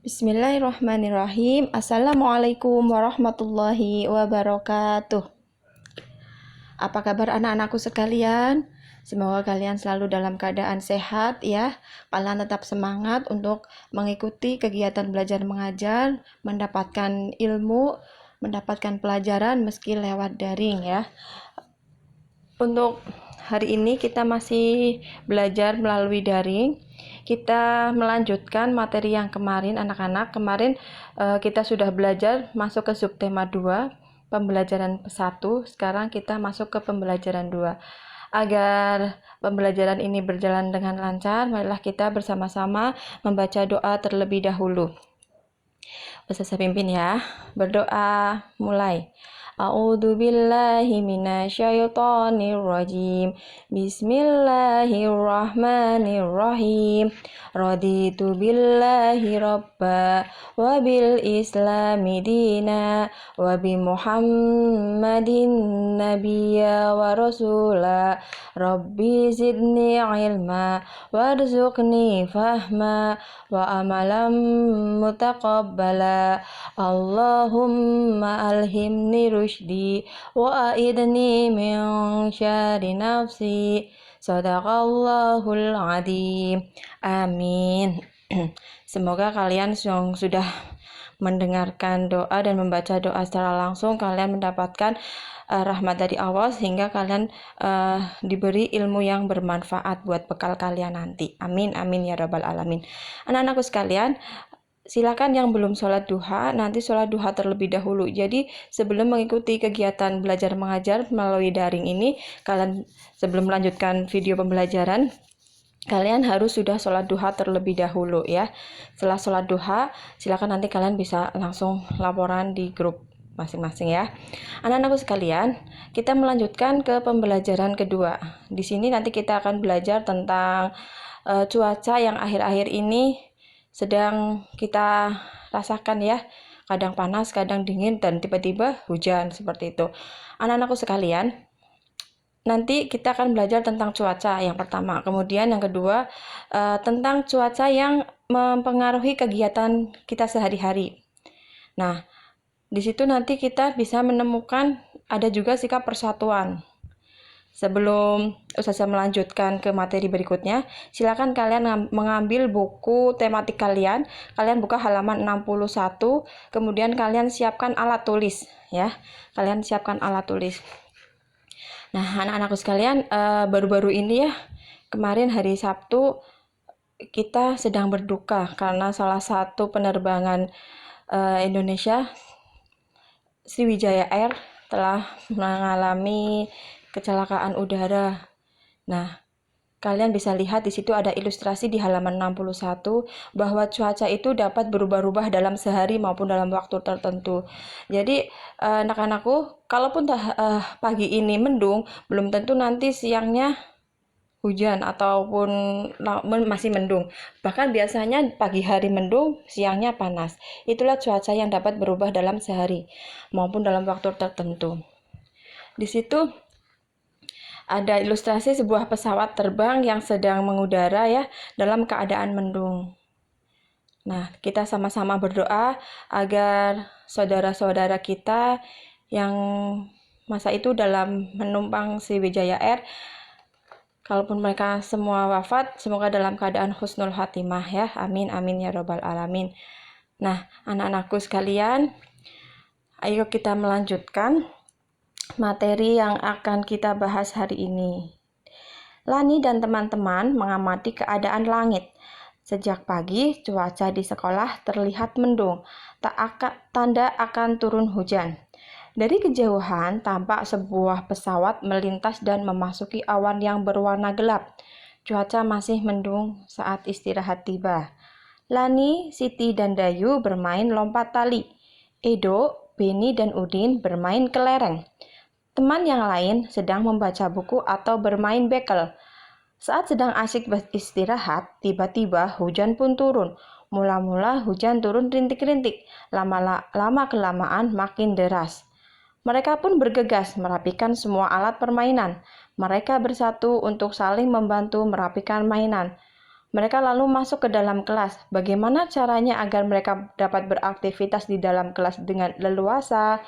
Bismillahirrahmanirrahim. Assalamualaikum warahmatullahi wabarakatuh. Apa kabar anak-anakku sekalian? Semoga kalian selalu dalam keadaan sehat ya. Kalian tetap semangat untuk mengikuti kegiatan belajar mengajar, mendapatkan ilmu, mendapatkan pelajaran meski lewat daring ya. Untuk hari ini kita masih belajar melalui daring. Kita melanjutkan materi yang kemarin anak-anak. Kemarin kita sudah belajar masuk ke subtema 2, pembelajaran 1. Sekarang kita masuk ke pembelajaran 2. Agar pembelajaran ini berjalan dengan lancar, marilah kita bersama-sama membaca doa terlebih dahulu. Peserta pimpin ya. Berdoa mulai. A'udzu billahi minasyaitonir rajim. Bismillahirrahmanirrahim. Raditu billahi rabba wa bil islami dina wa bi Muhammadin nabiyya wa rasula. Rabbi zidni ilma warzuqni fahma wa amalam mutaqabbala. Allahumma alhimni rushdi wa aidni min syari nafsi. Sadaqallahul adzim. Amin. Semoga kalian yang sudah mendengarkan doa dan membaca doa secara langsung, kalian mendapatkan rahmat dari Allah sehingga kalian diberi ilmu yang bermanfaat buat bekal kalian nanti. Amin, amin ya rabbal alamin. Anak-anakku sekalian, silakan yang belum sholat duha, nanti sholat duha terlebih dahulu. Jadi sebelum mengikuti kegiatan belajar mengajar melalui daring ini, kalian sebelum melanjutkan video pembelajaran, kalian harus sudah sholat duha terlebih dahulu ya. Setelah sholat duha, silakan nanti kalian bisa langsung laporan di grup masing-masing ya. Anak-anakku sekalian, kita melanjutkan ke pembelajaran kedua. Di sini nanti kita akan belajar tentang cuaca yang akhir-akhir ini sedang kita rasakan ya, kadang panas, kadang dingin, dan tiba-tiba hujan seperti itu. Anak-anakku sekalian, nanti kita akan belajar tentang cuaca yang pertama, kemudian yang kedua tentang cuaca yang mempengaruhi kegiatan kita sehari-hari. Nah, di situ nanti kita bisa menemukan ada juga sikap persatuan. Sebelum saya melanjutkan ke materi berikutnya, silakan kalian mengambil buku tematik kalian. Kalian buka halaman 61, kemudian kalian siapkan alat tulis ya. Kalian siapkan alat tulis. Nah, anak-anakku sekalian, baru-baru ini ya, kemarin hari Sabtu kita sedang berduka karena salah satu penerbangan Indonesia, Sriwijaya Air, telah mengalami kecelakaan udara. Nah, kalian bisa lihat di situ ada ilustrasi di halaman 61 bahwa cuaca itu dapat berubah-ubah dalam sehari maupun dalam waktu tertentu. Jadi anak-anakku, kalaupun pagi ini mendung, belum tentu nanti siangnya hujan ataupun masih mendung. Bahkan biasanya pagi hari mendung, siangnya panas. Itulah cuaca yang dapat berubah dalam sehari maupun dalam waktu tertentu. Di situ ada ilustrasi sebuah pesawat terbang yang sedang mengudara ya dalam keadaan mendung. Nah, kita sama-sama berdoa agar saudara-saudara kita yang masa itu dalam menumpang Sriwijaya Air, kalaupun mereka semua wafat, semoga dalam keadaan husnul khatimah ya. Amin, amin ya rabbal alamin. Nah, anak-anakku sekalian, ayo kita melanjutkan materi yang akan kita bahas hari ini. Lani dan teman-teman mengamati keadaan langit. Sejak pagi, cuaca di sekolah terlihat mendung, tanda akan turun hujan. Dari kejauhan, tampak sebuah pesawat melintas dan memasuki awan yang berwarna gelap. Cuaca masih mendung saat istirahat tiba. Lani, Siti, dan Dayu bermain lompat tali. Edo, Beni, dan Udin bermain kelereng. Teman yang lain sedang membaca buku atau bermain bekel. Saat sedang asyik beristirahat, tiba-tiba hujan pun turun. Mula-mula hujan turun rintik-rintik, lama-kelamaan makin deras. Mereka pun bergegas merapikan semua alat permainan. Mereka bersatu untuk saling membantu merapikan mainan. Mereka lalu masuk ke dalam kelas. Bagaimana caranya agar mereka dapat beraktivitas di dalam kelas dengan leluasa?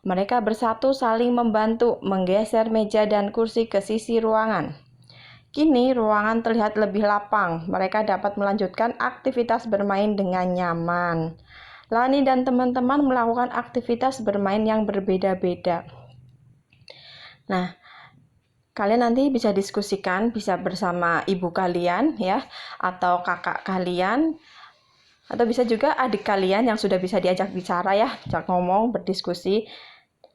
Mereka bersatu saling membantu menggeser meja dan kursi ke sisi ruangan. Kini ruangan terlihat lebih lapang. Mereka dapat melanjutkan aktivitas bermain dengan nyaman. Lani dan teman-teman melakukan aktivitas bermain yang berbeda-beda. Nah, kalian nanti bisa diskusikan, bisa bersama ibu kalian ya, atau kakak kalian, atau bisa juga adik kalian yang sudah bisa diajak bicara ya, ajak ngomong, berdiskusi.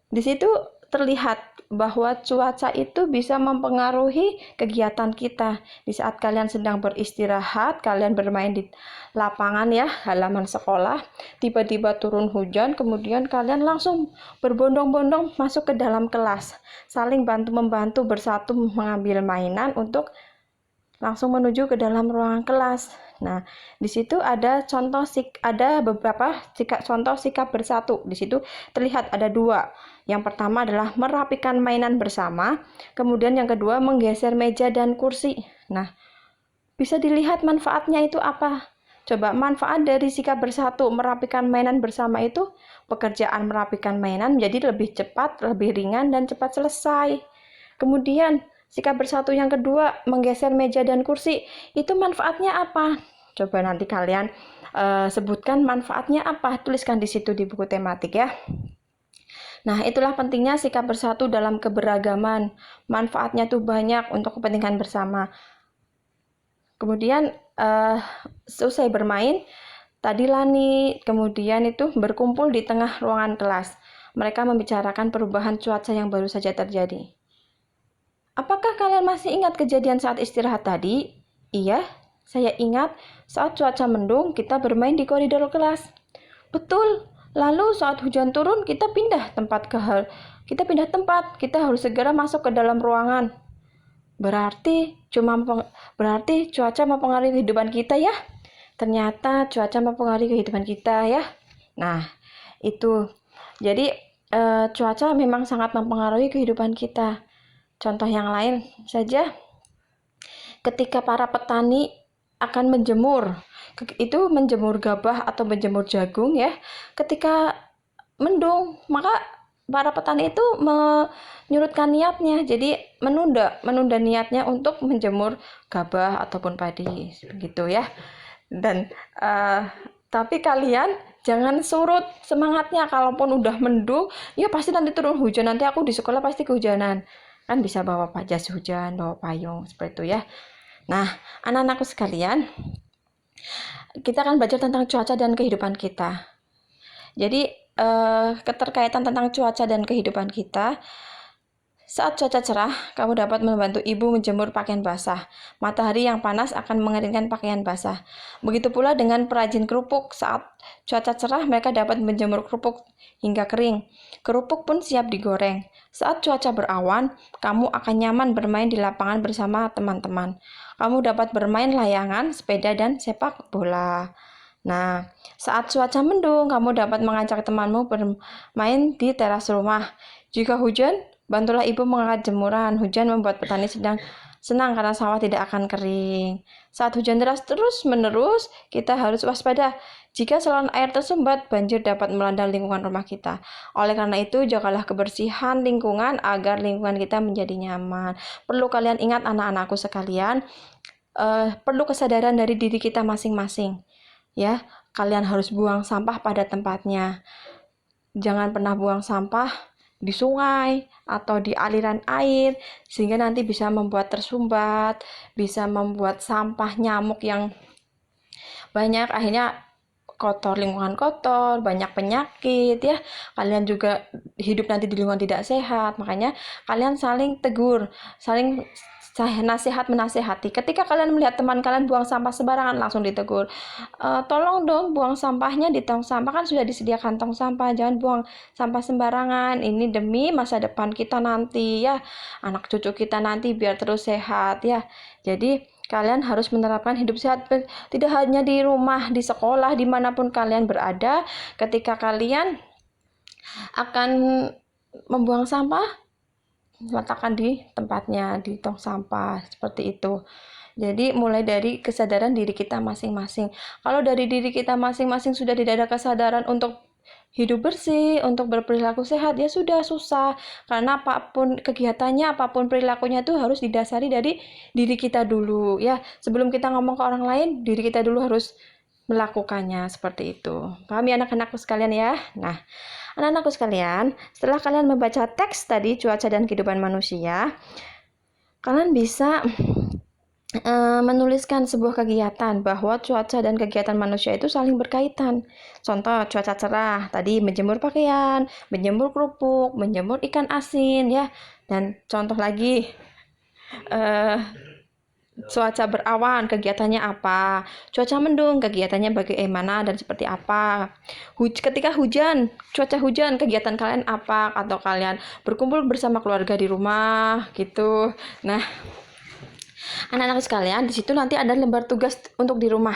Di situ terlihat bahwa cuaca itu bisa mempengaruhi kegiatan kita. Di saat kalian sedang beristirahat, kalian bermain di lapangan ya, halaman sekolah, tiba-tiba turun hujan, kemudian kalian langsung berbondong-bondong masuk ke dalam kelas, saling bantu-membantu bersatu mengambil mainan untuk langsung menuju ke dalam ruangan kelas. Nah, di situ ada beberapa contoh sikap bersatu. Di situ terlihat ada 2. Yang pertama adalah merapikan mainan bersama, kemudian yang kedua menggeser meja dan kursi. Nah, bisa dilihat manfaatnya itu apa? Coba manfaat dari sikap bersatu merapikan mainan bersama itu, pekerjaan merapikan mainan menjadi lebih cepat, lebih ringan, dan cepat selesai. Kemudian sikap bersatu yang kedua, menggeser meja dan kursi, itu manfaatnya apa? Coba nanti kalian sebutkan manfaatnya apa, tuliskan di situ di buku tematik ya. Nah, itulah pentingnya sikap bersatu dalam keberagaman. Manfaatnya tuh banyak untuk kepentingan bersama. Kemudian selesai bermain, tadi Lani kemudian itu berkumpul di tengah ruangan kelas. Mereka membicarakan perubahan cuaca yang baru saja terjadi. Apakah kalian masih ingat kejadian saat istirahat tadi? Iya, saya ingat saat cuaca mendung kita bermain di koridor kelas. Betul. Lalu saat hujan turun kita pindah tempat, kita harus segera masuk ke dalam ruangan. Berarti cuaca mempengaruhi kehidupan kita ya. Ternyata cuaca mempengaruhi kehidupan kita ya. Nah, itu. Jadi cuaca memang sangat mempengaruhi kehidupan kita. Contoh yang lain saja, ketika para petani akan menjemur gabah atau menjemur jagung ya, ketika mendung, maka para petani itu menyurutkan niatnya, jadi menunda niatnya untuk menjemur gabah ataupun padi, begitu ya. Dan tapi kalian jangan surut semangatnya. Kalaupun udah mendung, ya pasti nanti turun hujan, nanti aku di sekolah pasti kehujanan, kan bisa bawa jas hujan, bawa payung, seperti itu ya. Nah, anak-anakku sekalian, kita akan belajar tentang cuaca dan kehidupan kita. Jadi keterkaitan tentang cuaca dan kehidupan kita. Saat cuaca cerah, kamu dapat membantu ibu menjemur pakaian basah. Matahari yang panas akan mengeringkan pakaian basah. Begitu pula dengan perajin kerupuk. Saat cuaca cerah, mereka dapat menjemur kerupuk hingga kering. Kerupuk pun siap digoreng. Saat cuaca berawan, kamu akan nyaman bermain di lapangan bersama teman-teman. Kamu dapat bermain layangan, sepeda, dan sepak bola. Nah, saat cuaca mendung, kamu dapat mengajak temanmu bermain di teras rumah. Jika hujan, bantulah ibu mengangkat jemuran. Hujan membuat petani senang karena sawah tidak akan kering. Saat hujan deras terus-menerus, kita harus waspada. Jika saluran air tersumbat, banjir dapat melanda lingkungan rumah kita. Oleh karena itu, jagalah kebersihan lingkungan agar lingkungan kita menjadi nyaman. Perlu kalian ingat anak-anakku sekalian, perlu kesadaran dari diri kita masing-masing. Ya, kalian harus buang sampah pada tempatnya. Jangan pernah buang sampah di sungai atau di aliran air, sehingga nanti bisa membuat tersumbat, bisa membuat sampah nyamuk yang banyak, akhirnya kotor, lingkungan kotor, banyak penyakit ya. Kalian juga hidup nanti di lingkungan tidak sehat. Makanya kalian saling tegur, saling nasihat menasehati. Ketika kalian melihat teman kalian buang sampah sembarangan, langsung ditegur. Tolong dong buang sampahnya di tong sampah, kan sudah disediakan tong sampah. Jangan buang sampah sembarangan. Ini demi masa depan kita nanti ya, anak cucu kita nanti biar terus sehat ya. Jadi kalian harus menerapkan hidup sehat, tidak hanya di rumah, di sekolah, dimanapun kalian berada. Ketika kalian akan membuang sampah, letakkan di tempatnya, di tong sampah, seperti itu. Jadi mulai dari kesadaran diri kita masing-masing. Kalau dari diri kita masing-masing sudah tidak ada kesadaran untuk hidup bersih, untuk berperilaku sehat, ya sudah susah. Karena apapun kegiatannya, apapun perilakunya itu harus didasari dari diri kita dulu. Ya, sebelum kita ngomong ke orang lain, diri kita dulu harus melakukannya seperti itu. Paham ya anak-anakku sekalian ya? Nah, anak-anakku sekalian, setelah kalian membaca teks tadi cuaca dan kehidupan manusia, kalian bisa menuliskan sebuah kegiatan bahwa cuaca dan kegiatan manusia itu saling berkaitan. Contoh cuaca cerah, tadi menjemur pakaian, menjemur kerupuk, menjemur ikan asin ya. Dan contoh lagi cuaca berawan, kegiatannya apa? Cuaca mendung, kegiatannya bagaimana dan seperti apa? Ketika hujan, cuaca hujan, kegiatan kalian apa? Atau kalian berkumpul bersama keluarga di rumah gitu. Nah, anak-anak sekalian, di situ nanti ada lembar tugas untuk di rumah,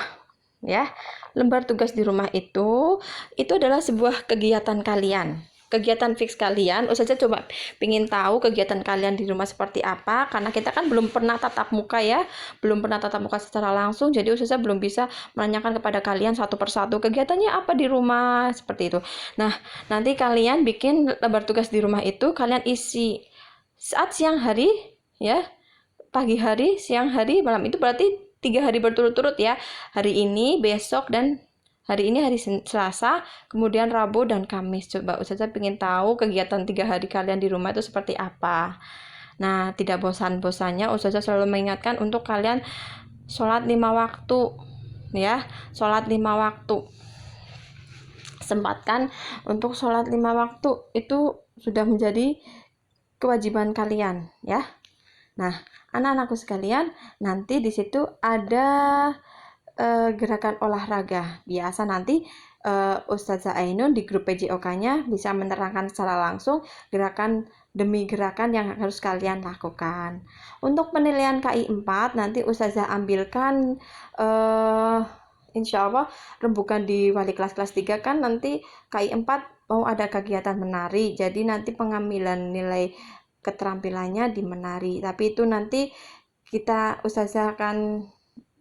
ya. Lembar tugas di rumah itu adalah sebuah kegiatan kalian. Kegiatan fix kalian, Ustazah coba pengen tahu kegiatan kalian di rumah seperti apa, karena kita kan belum pernah tatap muka ya, belum pernah tatap muka secara langsung, jadi Ustazah belum bisa menanyakan kepada kalian satu persatu kegiatannya apa di rumah, seperti itu. Nah, nanti kalian bikin lembar tugas di rumah itu, kalian isi saat siang hari, ya, pagi hari, siang hari, malam, itu berarti 3 hari berturut-turut ya. Hari ini, besok, dan hari ini hari Selasa, kemudian Rabu dan Kamis. Coba Ustazah pengen tahu kegiatan 3 hari kalian di rumah itu seperti apa. Nah, tidak bosan-bosannya Ustazah selalu mengingatkan untuk kalian sholat 5 waktu ya, sholat 5 waktu. Sempatkan untuk sholat 5 waktu, itu sudah menjadi kewajiban kalian ya. Nah, anak-anakku sekalian, nanti di situ ada gerakan olahraga. Biasa nanti Ustazah Ainun di grup PJOK-nya bisa menerangkan secara langsung gerakan demi gerakan yang harus kalian lakukan. Untuk penilaian KI 4 nanti Ustazah ambilkan insya Allah rembukan di wali kelas 3 kan nanti KI 4 mau ada kegiatan menari. Jadi nanti pengambilan nilai keterampilannya di menari. Tapi itu nanti Ustazah akan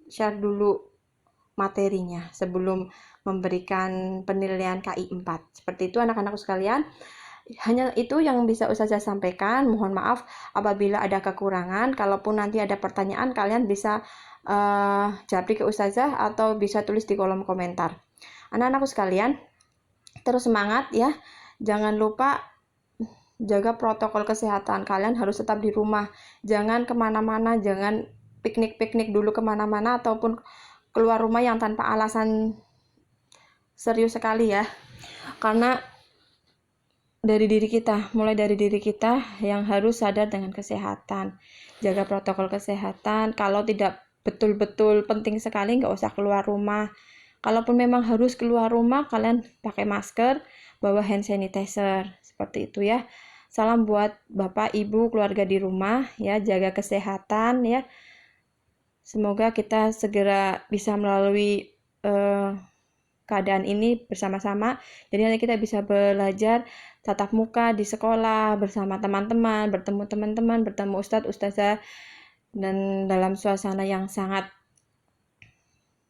share dulu materinya sebelum memberikan penilaian KI 4. Seperti itu anak-anakku sekalian. Hanya itu yang bisa Ustazah sampaikan. Mohon maaf apabila ada kekurangan. Kalaupun nanti ada pertanyaan, kalian bisa japri ke Ustazah atau bisa tulis di kolom komentar. Anak-anakku sekalian, terus semangat ya. Jangan lupa jaga protokol kesehatan. Kalian harus tetap di rumah. Jangan kemana-mana, jangan piknik-piknik dulu kemana-mana ataupun keluar rumah yang tanpa alasan serius sekali ya. Karena dari diri kita, mulai dari diri kita yang harus sadar dengan kesehatan. Jaga protokol kesehatan. Kalau tidak betul-betul penting sekali, nggak usah keluar rumah. Kalaupun memang harus keluar rumah, kalian pakai masker, bawa hand sanitizer. Seperti itu ya. Salam buat Bapak, Ibu, keluarga di rumah ya, jaga kesehatan ya. Semoga kita segera bisa melalui keadaan ini bersama-sama. Jadi nanti kita bisa belajar tatap muka di sekolah bersama teman-teman, bertemu teman-teman, bertemu ustadz, ustazah, dan dalam suasana yang sangat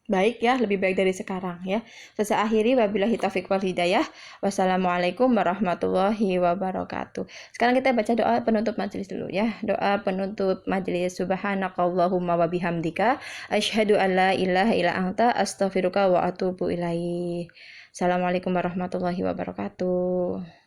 baik ya, lebih baik dari sekarang ya. Saya akhiri, wabillahi taufiq wal hidayah. Wassalamualaikum warahmatullahi wabarakatuh. Sekarang kita baca doa penutup majelis dulu ya. Doa penutup majelis. Subhanakallahumma wa bihamdika asyhadu an la ilaha illa anta astaghfiruka wa atubu ilaih. Assalamualaikum warahmatullahi wabarakatuh.